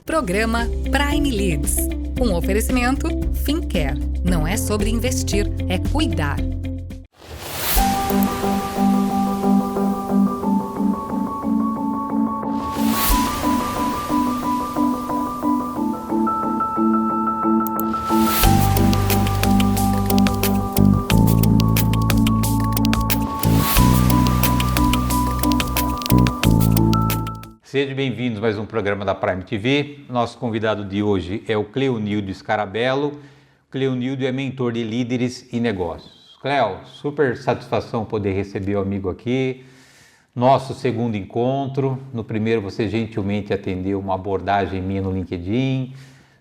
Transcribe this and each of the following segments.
Programa Prime Leads. Um oferecimento Fincare. Não é sobre investir, é cuidar. Sejam bem-vindos a mais um programa da Prime TV. Nosso convidado de hoje é o Cleonildo Scarabello. Cleonildo é mentor de líderes e negócios. Cleo, super satisfação poder receber o amigo aqui. Nosso segundo encontro. No primeiro você gentilmente atendeu uma abordagem minha no LinkedIn.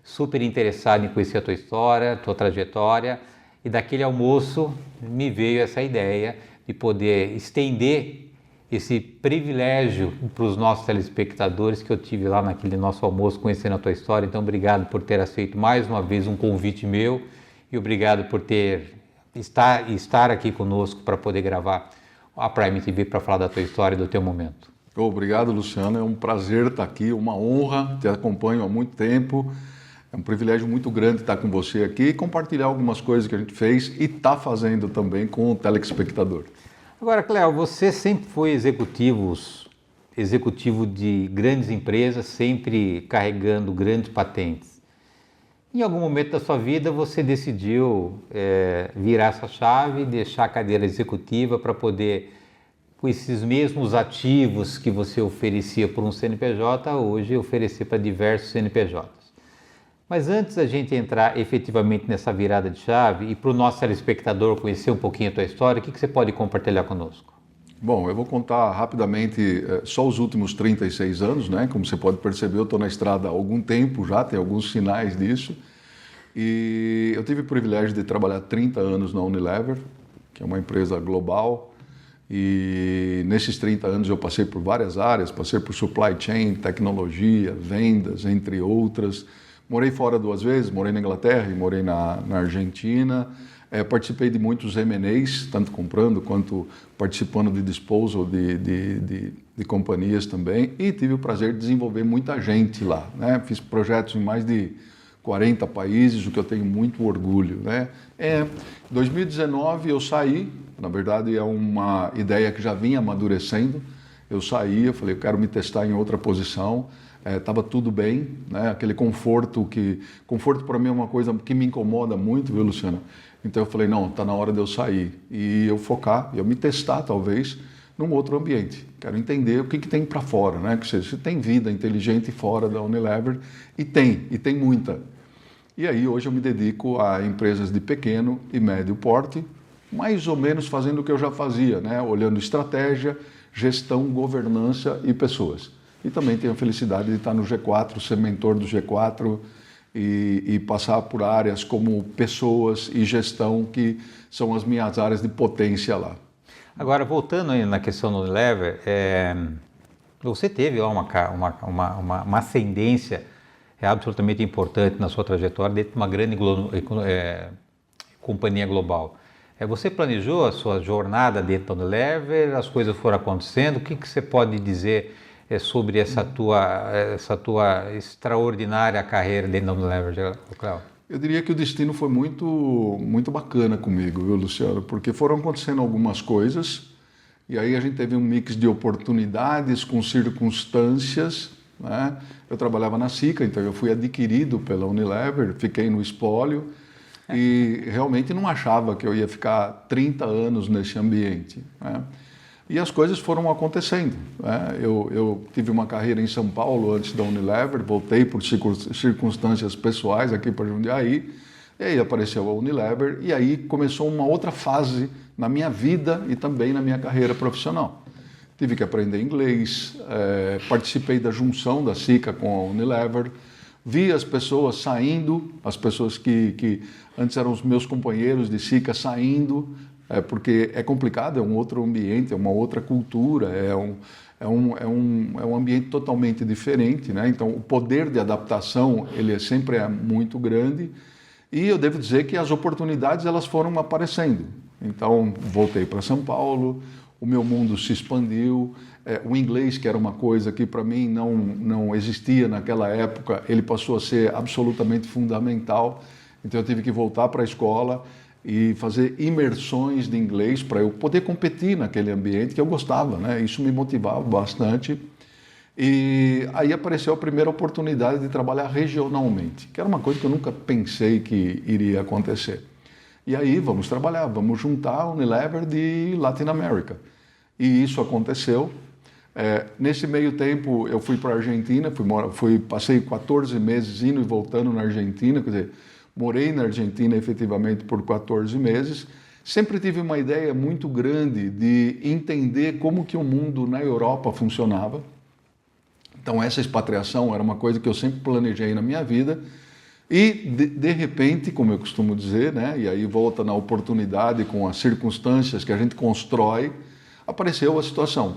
Super interessado em conhecer a tua história, tua trajetória. E daquele almoço me veio essa ideia de poder estender esse privilégio para os nossos telespectadores que eu tive lá naquele nosso almoço conhecendo a tua história. Então, obrigado por ter aceito mais uma vez um convite meu e obrigado por estar aqui conosco para poder gravar a Prime TV para falar da tua história e do teu momento. Obrigado, Luciano. É um prazer estar aqui, uma honra. Te acompanho há muito tempo. É um privilégio muito grande estar com você aqui e compartilhar algumas coisas que a gente fez e está fazendo também com o telespectador. Agora, Cleo, você sempre foi executivo de grandes empresas, sempre carregando grandes patentes. Em algum momento da sua vida você decidiu virar essa chave, deixar a cadeira executiva para poder, com esses mesmos ativos que você oferecia por um CNPJ, hoje oferecer para diversos CNPJs. Mas antes da gente entrar efetivamente nessa virada de chave e para o nosso telespectador conhecer um pouquinho a tua história, o que você pode compartilhar conosco? Bom, eu vou contar rapidamente só os últimos 36 anos, né? Como você pode perceber, eu estou na estrada há algum tempo já, tem alguns sinais disso. E eu tive o privilégio de trabalhar 30 anos na Unilever, que é uma empresa global. E nesses 30 anos eu passei por várias áreas, passei por supply chain, tecnologia, vendas, entre outras. Morei fora 2 vezes, morei na Inglaterra e morei na Argentina. Participei de muitos M&As, tanto comprando quanto participando de disposal de companhias também. E tive o prazer de desenvolver muita gente lá, né? Fiz projetos em mais de 40 países, o que eu tenho muito orgulho, né? Em 2019 eu saí, na verdade é uma ideia que já vinha amadurecendo. Eu saí, eu falei, eu quero me testar em outra posição. Estava tudo bem, né? Aquele conforto para mim é uma coisa que me incomoda muito, viu, Luciana? Então eu falei, não, está na hora de eu sair e eu focar, eu me testar talvez num outro ambiente. Quero entender o que tem para fora, né? Que se tem vida inteligente fora da Unilever e tem muita. E aí hoje eu me dedico a empresas de pequeno e médio porte, mais ou menos fazendo o que eu já fazia, né? Olhando estratégia, gestão, governança e pessoas. E também tenho a felicidade de estar no G4, ser mentor do G4 e passar por áreas como pessoas e gestão, que são as minhas áreas de potência lá. Agora, voltando aí na questão do Unilever, você teve lá uma ascendência absolutamente importante na sua trajetória dentro de uma grande companhia global. Você planejou a sua jornada dentro da Unilever, as coisas foram acontecendo, o que você pode dizer sobre essa tua extraordinária carreira dentro da Unilever, Cleo? Eu diria que o destino foi muito bacana comigo, viu, Luciano? Porque foram acontecendo algumas coisas e aí a gente teve um mix de oportunidades com circunstâncias, né? Eu trabalhava na SICA, então eu fui adquirido pela Unilever, fiquei no espólio e realmente não achava que eu ia ficar 30 anos nesse ambiente, né? E as coisas foram acontecendo, né? Eu tive uma carreira em São Paulo antes da Unilever, voltei por circunstâncias pessoais aqui para Jundiaí, e aí apareceu a Unilever, e aí começou uma outra fase na minha vida e também na minha carreira profissional. Tive que aprender inglês, participei da junção da SICA com a Unilever, vi as pessoas saindo, as pessoas que antes eram os meus companheiros de SICA saindo, porque é complicado, é um outro ambiente, é uma outra cultura, é um ambiente totalmente diferente, né? Então o poder de adaptação ele sempre é muito grande e eu devo dizer que as oportunidades elas foram aparecendo. Então voltei para São Paulo, o meu mundo se expandiu, o inglês, que era uma coisa que para mim não existia naquela época, ele passou a ser absolutamente fundamental. Então eu tive que voltar para a escola e fazer imersões de inglês para eu poder competir naquele ambiente que eu gostava, né? Isso me motivava bastante. E aí apareceu a primeira oportunidade de trabalhar regionalmente, que era uma coisa que eu nunca pensei que iria acontecer. E aí vamos trabalhar, vamos juntar a Unilever de Latin America. E isso aconteceu. Nesse meio tempo eu fui para a Argentina, passei 14 meses indo e voltando na Argentina, quer dizer, morei na Argentina efetivamente por 14 meses. Sempre tive uma ideia muito grande de entender como que o mundo na Europa funcionava. Então essa expatriação era uma coisa que eu sempre planejei na minha vida. E de repente, como eu costumo dizer, né, e aí volta na oportunidade com as circunstâncias que a gente constrói, apareceu a situação,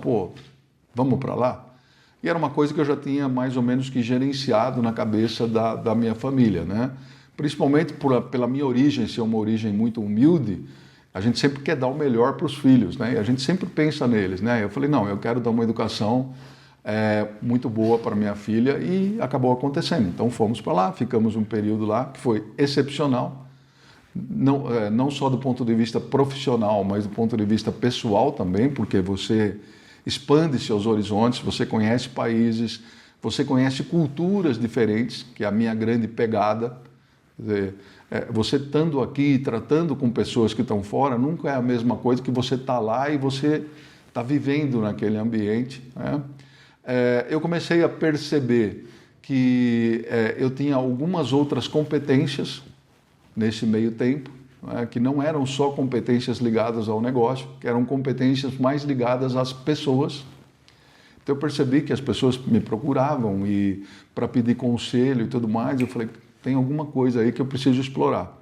vamos para lá? E era uma coisa que eu já tinha mais ou menos que gerenciado na cabeça da minha família, né? Principalmente pela minha origem, ser uma origem muito humilde, a gente sempre quer dar o melhor para os filhos, né? E a gente sempre pensa neles, né? Eu falei, não, eu quero dar uma educação muito boa para minha filha, e acabou acontecendo. Então fomos para lá, ficamos um período lá que foi excepcional, não só do ponto de vista profissional, mas do ponto de vista pessoal também, porque você expande seus horizontes, você conhece países, você conhece culturas diferentes, que é a minha grande pegada. Quer dizer, você estando aqui, tratando com pessoas que estão fora, nunca é a mesma coisa que você está lá e você está vivendo naquele ambiente, né? Eu comecei a perceber que eu tinha algumas outras competências nesse meio tempo, né, que não eram só competências ligadas ao negócio, que eram competências mais ligadas às pessoas. Então eu percebi que as pessoas me procuravam e para pedir conselho e tudo mais, eu falei, tem alguma coisa aí que eu preciso explorar.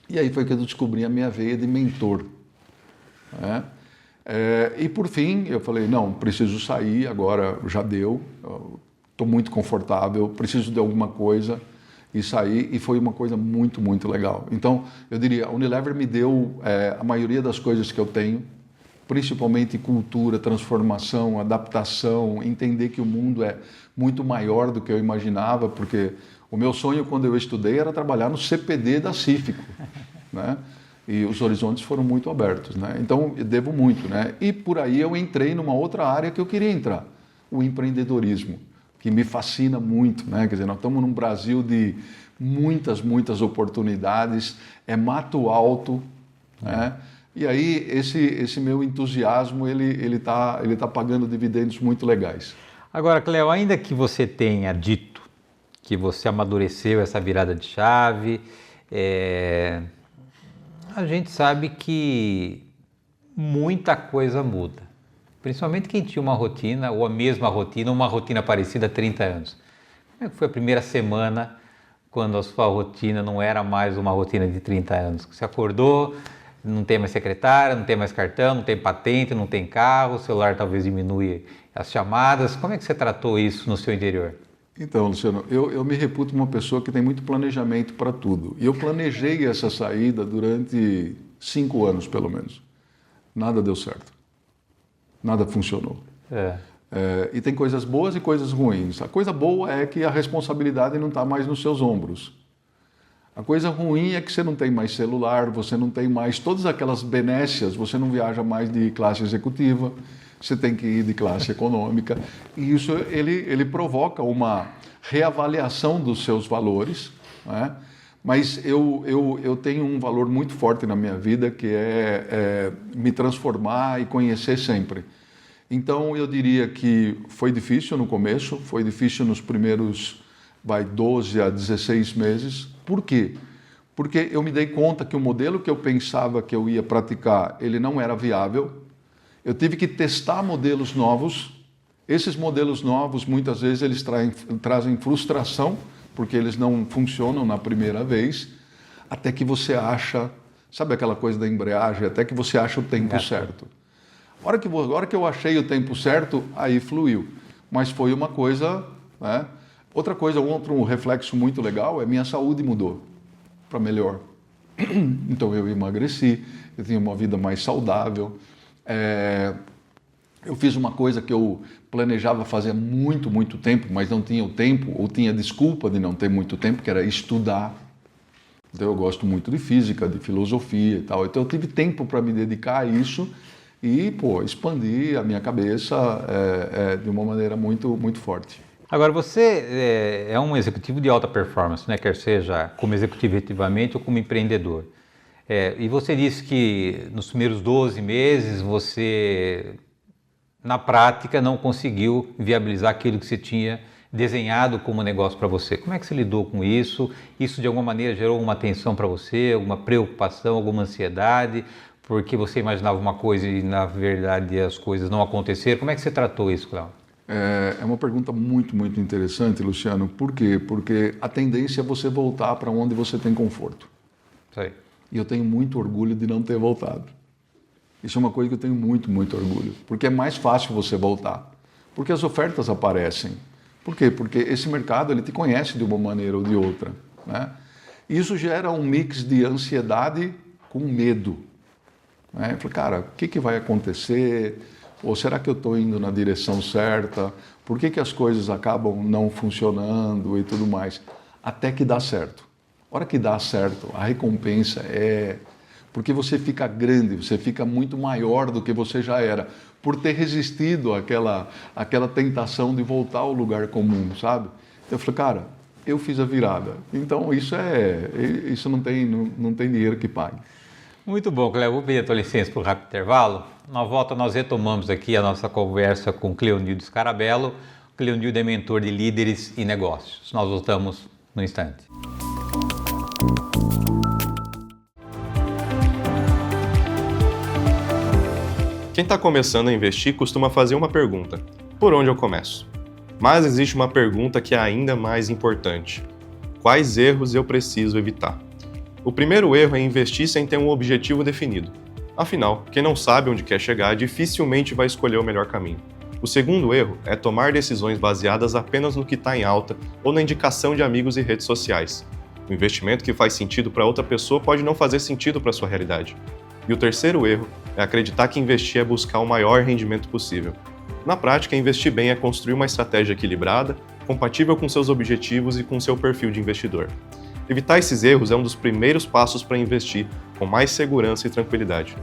E aí foi que eu descobri a minha veia de mentor, né? E por fim, eu falei, não, preciso sair, agora já deu, estou muito confortável, preciso de alguma coisa, e sair, e foi uma coisa muito, muito legal. Então, eu diria, a Unilever me deu a maioria das coisas que eu tenho, principalmente cultura, transformação, adaptação, entender que o mundo é muito maior do que eu imaginava, porque o meu sonho quando eu estudei era trabalhar no CPD da Cífico, né? E os horizontes foram muito abertos, né? Então, eu devo muito, né? E por aí eu entrei numa outra área que eu queria entrar, o empreendedorismo, que me fascina muito, né? Quer dizer, nós estamos num Brasil de muitas, muitas oportunidades, é mato alto, né? E aí esse meu entusiasmo, ele tá pagando dividendos muito legais. Agora, Cleo, ainda que você tenha dito que você amadureceu essa virada de chave, a gente sabe que muita coisa muda. Principalmente quem tinha uma rotina, ou a mesma rotina, uma rotina parecida há 30 anos. Como é que foi a primeira semana quando a sua rotina não era mais uma rotina de 30 anos? Você acordou, não tem mais secretária, não tem mais cartão, não tem patente, não tem carro, o celular talvez diminui as chamadas. Como é que você tratou isso no seu interior? Então, Luciano, eu me reputo uma pessoa que tem muito planejamento para tudo. E eu planejei essa saída durante 5 anos, pelo menos. Nada deu certo. Nada funcionou. E tem coisas boas e coisas ruins. A coisa boa é que a responsabilidade não está mais nos seus ombros. A coisa ruim é que você não tem mais celular, você não tem mais todas aquelas benécias, você não viaja mais de classe executiva, você tem que ir de classe econômica. E isso ele provoca uma reavaliação dos seus valores, né? Mas eu tenho um valor muito forte na minha vida, que é me transformar e conhecer sempre. Então, eu diria que foi difícil no começo, foi difícil nos primeiros 12 a 16 meses. Por quê? Porque eu me dei conta que o modelo que eu pensava que eu ia praticar, ele não era viável. Eu tive que testar modelos novos. Esses modelos novos, muitas vezes, eles trazem frustração, porque eles não funcionam na primeira vez, até que você acha, sabe aquela coisa da embreagem, até que você acha o tempo certo. A hora que eu achei o tempo certo, aí fluiu. Mas foi uma coisa, né? Outra coisa, outro reflexo muito legal é minha saúde mudou para melhor. Então eu emagreci, eu tinha uma vida mais saudável. Eu fiz uma coisa que eu planejava fazer há muito, muito tempo, mas não tinha o tempo, ou tinha desculpa de não ter muito tempo, que era estudar. Então eu gosto muito de física, de filosofia e tal. Então eu tive tempo para me dedicar a isso e, expandir a minha cabeça de uma maneira muito, muito forte. Agora, você é um executivo de alta performance, né? Quer seja como executivo efetivamente ou como empreendedor. E você disse que nos primeiros 12 meses você, na prática, não conseguiu viabilizar aquilo que você tinha desenhado como negócio para você. Como é que você lidou com isso? Isso de alguma maneira gerou uma tensão para você, alguma preocupação, alguma ansiedade, porque você imaginava uma coisa e na verdade as coisas não aconteceram? Como é que você tratou isso, Cléo? É uma pergunta muito, muito interessante, Luciano. Por quê? Porque a tendência é você voltar para onde você tem conforto. Isso aí. E eu tenho muito orgulho de não ter voltado. Isso é uma coisa que eu tenho muito, muito orgulho. Porque é mais fácil você voltar. Porque as ofertas aparecem. Por quê? Porque esse mercado ele te conhece de uma maneira ou de outra, né? Isso gera um mix de ansiedade com medo, né? Eu falei, cara, o que vai acontecer? Ou será que eu estou indo na direção certa? Por que as coisas acabam não funcionando e tudo mais? Até que dá certo. A hora que dá certo, a recompensa é... Porque você fica grande, você fica muito maior do que você já era, por ter resistido àquela tentação de voltar ao lugar comum, sabe? Então eu falei, cara, eu fiz a virada. Então isso não tem dinheiro que pague. Muito bom, Cléo. Vou pedir a tua licença para o rápido intervalo. Na volta nós retomamos aqui a nossa conversa com Cleonildo Scarabello. Cleonildo é mentor de líderes e negócios. Nós voltamos no instante. Quem está começando a investir costuma fazer uma pergunta: por onde eu começo? Mas existe uma pergunta que é ainda mais importante: quais erros eu preciso evitar? O primeiro erro é investir sem ter um objetivo definido. Afinal, quem não sabe onde quer chegar dificilmente vai escolher o melhor caminho. O segundo erro é tomar decisões baseadas apenas no que está em alta ou na indicação de amigos e redes sociais. O investimento que faz sentido para outra pessoa pode não fazer sentido para a sua realidade. E o terceiro erro é acreditar que investir é buscar o maior rendimento possível. Na prática, investir bem é construir uma estratégia equilibrada, compatível com seus objetivos e com seu perfil de investidor. Evitar esses erros é um dos primeiros passos para investir com mais segurança e tranquilidade.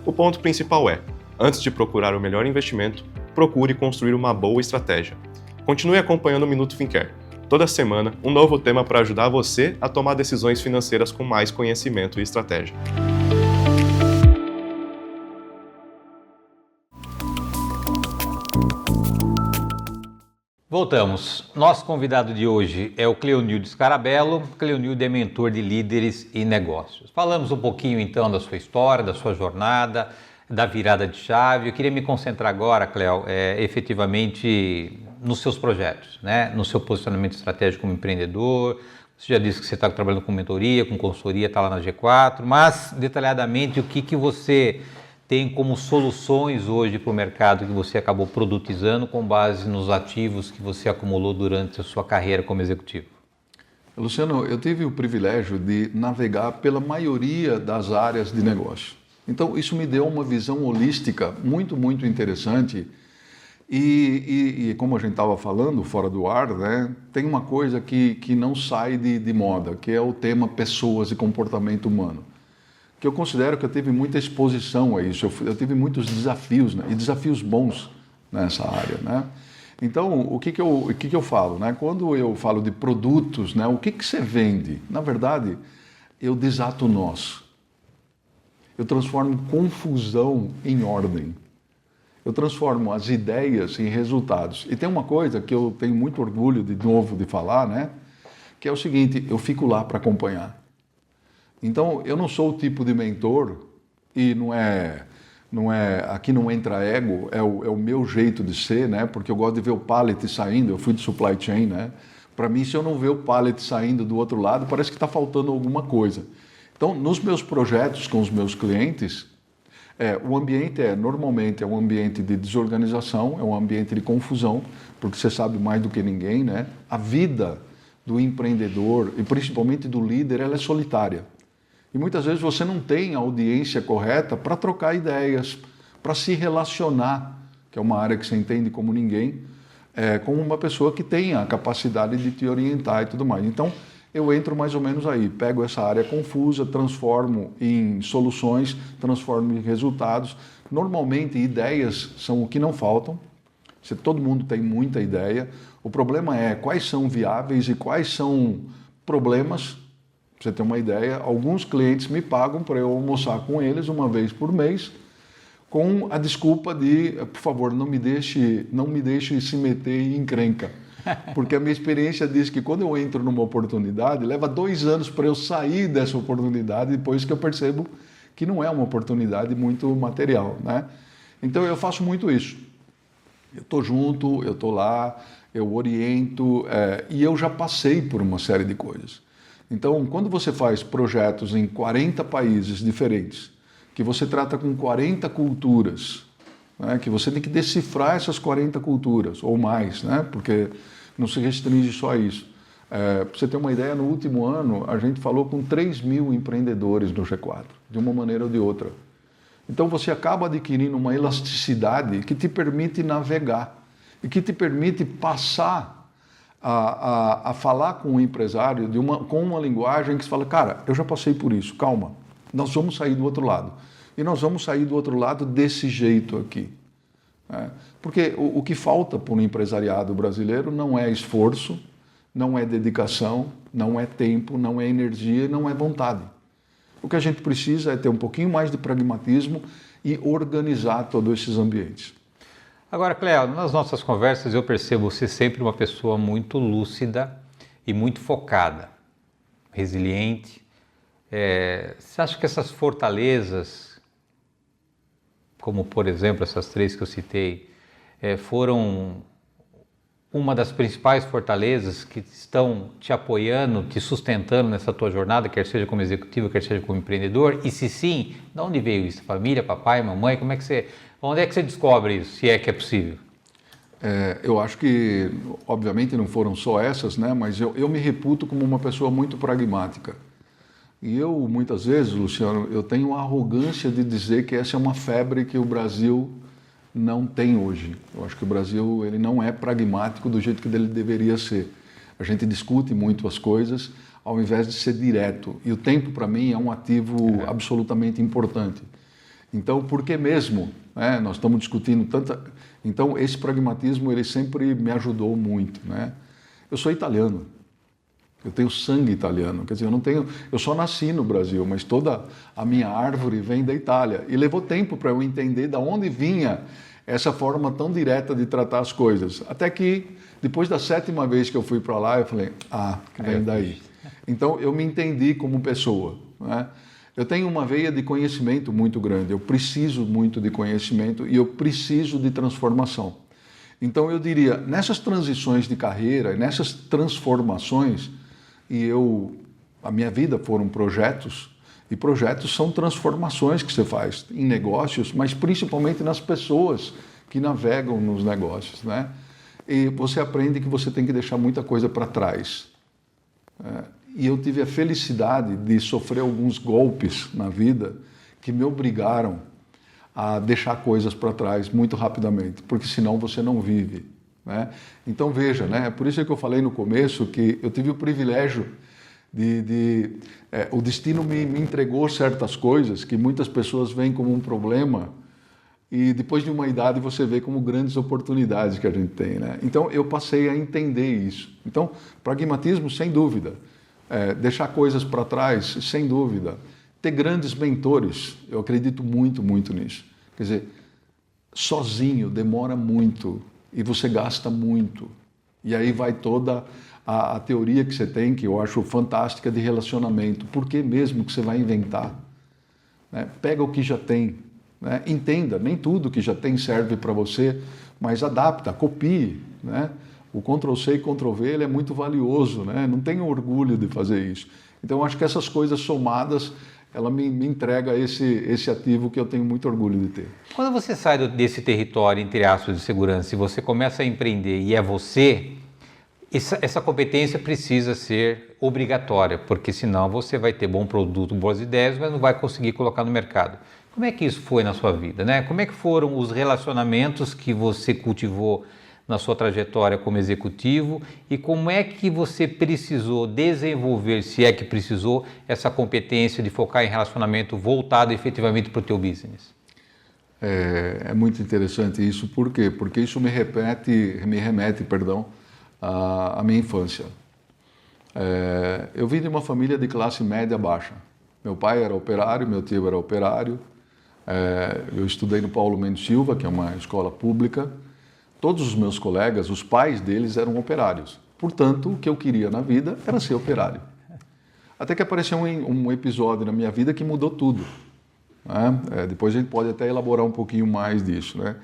O ponto principal é, antes de procurar o melhor investimento, procure construir uma boa estratégia. Continue acompanhando o Minuto Fincare. Toda semana, um novo tema para ajudar você a tomar decisões financeiras com mais conhecimento e estratégia. Voltamos. Nosso convidado de hoje é o Cleonildo Scarabello. Cleonildo é mentor de líderes e negócios. Falamos um pouquinho então da sua história, da sua jornada, da virada de chave. Eu queria me concentrar agora, Cleo, efetivamente nos seus projetos, né? No seu posicionamento estratégico como empreendedor. Você já disse que você está trabalhando com mentoria, com consultoria, está lá na G4, mas detalhadamente o que você tem como soluções hoje para o mercado que você acabou produtizando com base nos ativos que você acumulou durante a sua carreira como executivo? Luciano, eu tive o privilégio de navegar pela maioria das áreas de negócio. Então, isso me deu uma visão holística muito, muito interessante. E como a gente estava falando, fora do ar, né, tem uma coisa que não sai de moda, que é o tema pessoas e comportamento humano. Que eu considero que eu tive muita exposição a isso, eu tive muitos desafios, né, e desafios bons nessa área, né? Então, o que eu falo, né? Quando eu falo de produtos, né, o que você vende? Na verdade, eu desato nós. Eu transformo confusão em ordem. Eu transformo as ideias em resultados. E tem uma coisa que eu tenho muito orgulho de novo de falar, né? Que é o seguinte, eu fico lá para acompanhar. Então, eu não sou o tipo de mentor, e aqui não entra ego, é o meu jeito de ser, né? Porque eu gosto de ver o pallet saindo, eu fui de supply chain, né? Para mim, se eu não ver o pallet saindo do outro lado, parece que está faltando alguma coisa. Então, nos meus projetos com os meus clientes, o ambiente normalmente é um ambiente de desorganização, é um ambiente de confusão, porque você sabe mais do que ninguém, né? A vida do empreendedor, e principalmente do líder, ela é solitária. E muitas vezes você não tem a audiência correta para trocar ideias, para se relacionar que é uma área que você entende como ninguém, como uma pessoa que tem a capacidade de te orientar e tudo mais. Então, eu entro mais ou menos aí, pego essa área confusa, transformo em soluções, transformo em resultados. Normalmente, ideias são o que não faltam. Todo mundo tem muita ideia. O problema é quais são viáveis e quais são problemas. Pra você ter uma ideia, alguns clientes me pagam para eu almoçar com eles uma vez por mês, com a desculpa de, por favor, não me deixe se meter em encrenca. Porque a minha experiência diz que quando eu entro numa oportunidade, leva 2 anos para eu sair dessa oportunidade, depois que eu percebo que não é uma oportunidade muito material, né? Então eu faço muito isso. Eu estou junto, eu estou lá, eu oriento, e eu já passei por uma série de coisas. Então, quando você faz projetos em 40 países diferentes, que você trata com 40 culturas, né, que você tem que decifrar essas 40 culturas, ou mais, né, porque não se restringe só a isso. Para você ter uma ideia, no último ano, a gente falou com 3.000 empreendedores no G4, de uma maneira ou de outra. Então, você acaba adquirindo uma elasticidade que te permite navegar e que te permite passar a falar com o empresário com uma linguagem que se fala, cara, eu já passei por isso, calma, nós vamos sair do outro lado. E nós vamos sair do outro lado desse jeito aqui. Porque o que falta para o empresariado brasileiro não é esforço, não é dedicação, não é tempo, não é energia, não é vontade. O que a gente precisa é ter um pouquinho mais de pragmatismo e organizar todos esses ambientes. Agora, Cleo, nas nossas conversas eu percebo você sempre uma pessoa muito lúcida e muito focada, resiliente. Você acha que essas fortalezas, como por exemplo essas 3 que eu citei, foram uma das principais fortalezas que estão te apoiando, te sustentando nessa tua jornada, quer seja como executivo, quer seja como empreendedor? E se sim, de onde veio isso? Família, papai, mamãe? Onde é que você descobre isso, se é que é possível? Eu acho que, obviamente, não foram só essas, né? Mas eu me reputo como uma pessoa muito pragmática. E eu, muitas vezes, Luciano, eu tenho a arrogância de dizer que essa é uma febre que o Brasil não tem hoje. Eu acho que o Brasil ele não é pragmático do jeito que ele deveria ser. A gente discute muito as coisas ao invés de ser direto. E o tempo, para mim, é um ativo absolutamente importante. Então, por que mesmo? Nós estamos discutindo tanta... Então, esse pragmatismo ele sempre me ajudou muito, né? Eu sou italiano. Eu tenho sangue italiano, quer dizer, eu só nasci no Brasil, mas toda a minha árvore vem da Itália. E levou tempo para eu entender de onde vinha essa forma tão direta de tratar as coisas. Até que, depois da 7ª vez que eu fui para lá, eu falei, vem daí. Então, eu me entendi como pessoa, né? Eu tenho uma veia de conhecimento muito grande, eu preciso muito de conhecimento e eu preciso de transformação. Então, eu diria, nessas transições de carreira, nessas transformações, a minha vida foram projetos, e projetos são transformações que você faz em negócios, mas principalmente nas pessoas que navegam nos negócios, né? E você aprende que você tem que deixar muita coisa para trás. E eu tive a felicidade de sofrer alguns golpes na vida que me obrigaram a deixar coisas para trás muito rapidamente, porque senão você não vive, né? Então veja, né? Por isso é que eu falei no começo que eu tive o privilégio o destino me entregou certas coisas que muitas pessoas veem como um problema e depois de uma idade você vê como grandes oportunidades que a gente tem, né? Então eu passei a entender isso. Então pragmatismo sem dúvida, deixar coisas para trás sem dúvida, ter grandes mentores, eu acredito muito nisso. Quer dizer, sozinho demora muito e você gasta muito. E aí vai toda a teoria que você tem, que eu acho fantástica, de relacionamento. Por que mesmo que você vai inventar? Né? Pega o que já tem. Né? Entenda, nem tudo que já tem serve para você, mas adapta, copie. Né? O Ctrl+C e Ctrl+V ele é muito valioso, né? Não tenho orgulho de fazer isso. Então, eu acho que essas coisas somadas, ela me entrega esse ativo que eu tenho muito orgulho de ter. Quando você sai desse território, entre aspas, de segurança, e você começa a empreender e é você, essa competência precisa ser obrigatória, porque senão você vai ter bom produto, boas ideias, mas não vai conseguir colocar no mercado. Como é que isso foi na sua vida, né? Como é que foram os relacionamentos que você cultivou na sua trajetória como executivo e como é que você precisou desenvolver, se é que precisou, essa competência de focar em relacionamento voltado efetivamente para o teu business? É muito interessante isso, por quê? Porque isso me remete, à minha infância. Eu vim de uma família de classe média baixa. Meu pai era operário, meu tio era operário. Eu estudei no Paulo Mendes Silva, que é uma escola pública. Todos os meus colegas, os pais deles eram operários. Portanto, o que eu queria na vida era ser operário. Até que apareceu um episódio na minha vida que mudou tudo. Né? Depois a gente pode até elaborar um pouquinho mais disso. Né?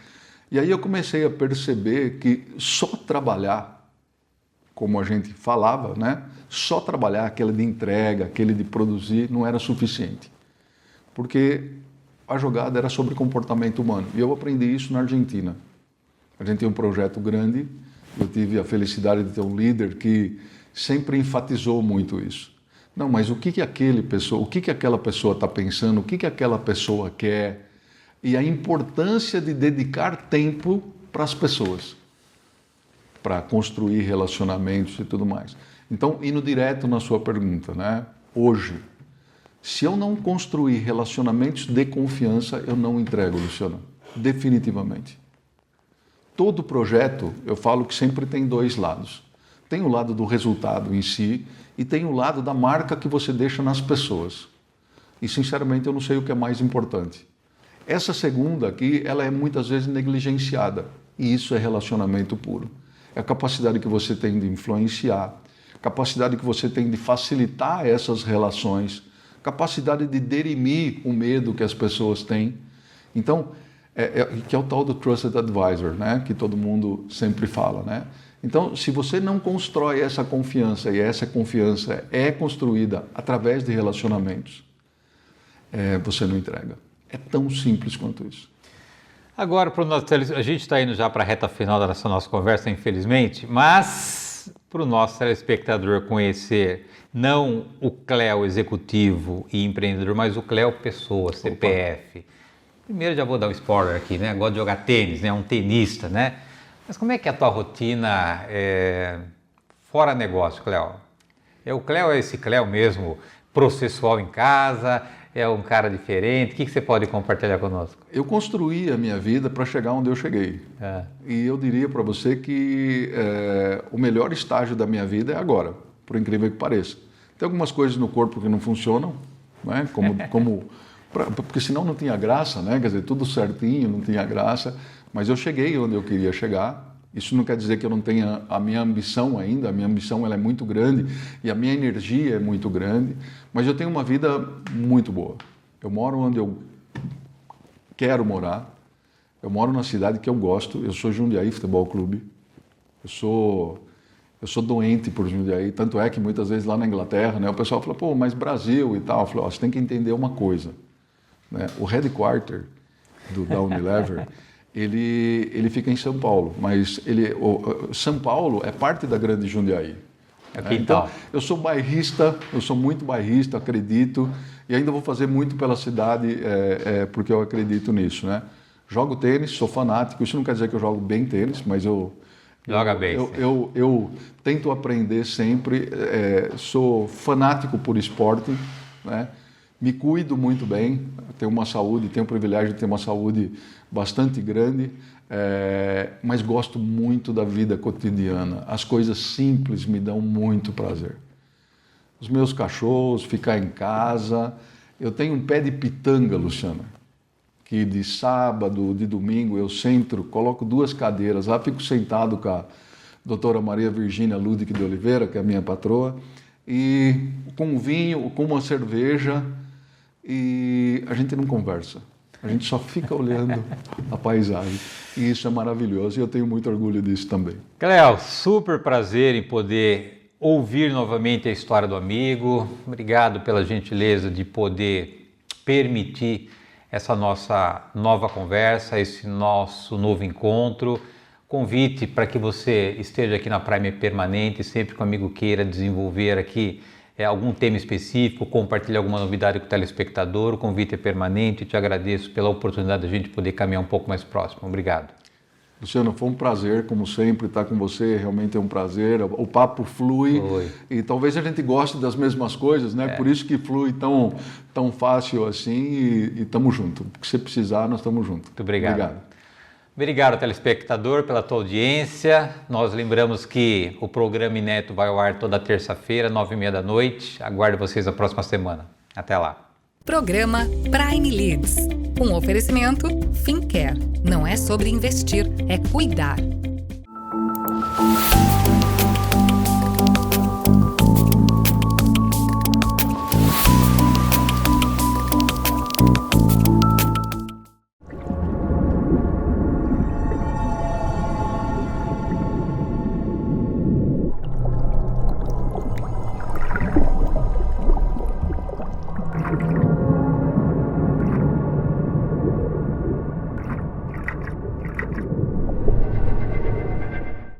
E aí eu comecei a perceber que só trabalhar, como a gente falava, né? Só trabalhar, aquele de entrega, aquele de produzir, não era suficiente. Porque a jogada era sobre comportamento humano. E eu aprendi isso na Argentina. A gente tem um projeto grande, eu tive a felicidade de ter um líder que sempre enfatizou muito isso. Não, mas o que aquela pessoa está pensando, o que aquela pessoa quer, e a importância de dedicar tempo para as pessoas, para construir relacionamentos e tudo mais. Então, indo direto na sua pergunta, né? Hoje, se eu não construir relacionamentos de confiança, eu não entrego, Luciano, definitivamente. Todo projeto, eu falo que sempre tem dois lados. Tem o lado do resultado em si e tem o lado da marca que você deixa nas pessoas. E, sinceramente, eu não sei o que é mais importante. Essa segunda aqui, ela é muitas vezes negligenciada. E isso é relacionamento puro. É a capacidade que você tem de influenciar, capacidade que você tem de facilitar essas relações, capacidade de dirimir o medo que as pessoas têm. Então, que é o tal do Trusted Advisor, né? Que todo mundo sempre fala, né? Então, se você não constrói essa confiança, e essa confiança é construída através de relacionamentos, você não entrega. É tão simples quanto isso. Agora, a gente está indo já para a reta final dessa nossa conversa, infelizmente, mas para o nosso telespectador conhecer não o Cléo executivo e empreendedor, mas o Cléo pessoa, CPF. Opa. Primeiro já vou dar um spoiler aqui, né? Gosto de jogar tênis, né? Um tenista, né? Mas como é que é a tua rotina fora negócio, Cléo? O Cléo é esse Cléo mesmo, processual em casa, é um cara diferente? O que você pode compartilhar conosco? Eu construí a minha vida para chegar onde eu cheguei. E eu diria para você que o melhor estágio da minha vida é agora, por incrível que pareça. Tem algumas coisas no corpo que não funcionam, né? Porque senão não tinha graça, né? Quer dizer, tudo certinho, não tinha graça. Mas eu cheguei onde eu queria chegar. Isso não quer dizer que eu não tenha a minha ambição ainda. A minha ambição ela é muito grande e a minha energia é muito grande. Mas eu tenho uma vida muito boa. Eu moro onde eu quero morar. Eu moro na cidade que eu gosto. Eu sou Jundiaí Futebol Clube. Eu sou doente por Jundiaí. Tanto é que muitas vezes lá na Inglaterra, né, o pessoal fala, pô, mas Brasil e tal. Eu falo, você tem que entender uma coisa. Né? O headquarter da Unilever, ele fica em São Paulo, mas São Paulo é parte da grande Jundiaí. Então, eu sou bairrista, eu sou muito bairrista, acredito, e ainda vou fazer muito pela cidade, porque eu acredito nisso. Né? Jogo tênis, sou fanático, isso não quer dizer que eu jogo bem tênis, mas eu tento aprender sempre, sou fanático por esporte, né? Me cuido muito bem, tenho o privilégio de ter uma saúde bastante grande, mas gosto muito da vida cotidiana. As coisas simples me dão muito prazer. Os meus cachorros, ficar em casa. Eu tenho um pé de pitanga, Luciana, que de sábado, de domingo, eu sento, coloco 2 cadeiras lá, fico sentado com a doutora Maria Virgínia Ludic de Oliveira, que é a minha patroa, e com um vinho, com uma cerveja, e a gente não conversa. A gente só fica olhando a paisagem. E isso é maravilhoso e eu tenho muito orgulho disso também. Cléo, super prazer em poder ouvir novamente a história do amigo. Obrigado pela gentileza de poder permitir essa nossa nova conversa, esse nosso novo encontro. Convite para que você esteja aqui na Prime Permanente, sempre que o amigo queira desenvolver aqui algum tema específico, compartilhar alguma novidade com o telespectador, o convite é permanente. Te agradeço pela oportunidade de a gente poder caminhar um pouco mais próximo. Obrigado. Luciano, foi um prazer, como sempre, estar com você. Realmente é um prazer. O papo flui. E talvez a gente goste das mesmas coisas, né? Por isso que flui tão fácil assim e estamos juntos. O que você precisar, nós estamos juntos. Muito obrigado. Obrigado, telespectador, pela tua audiência. Nós lembramos que o programa Inédito vai ao ar toda terça-feira, 9h30 da noite. Aguardo vocês na próxima semana. Até lá. Programa Prime Leads. Um oferecimento Fincare. Não é sobre investir, é cuidar.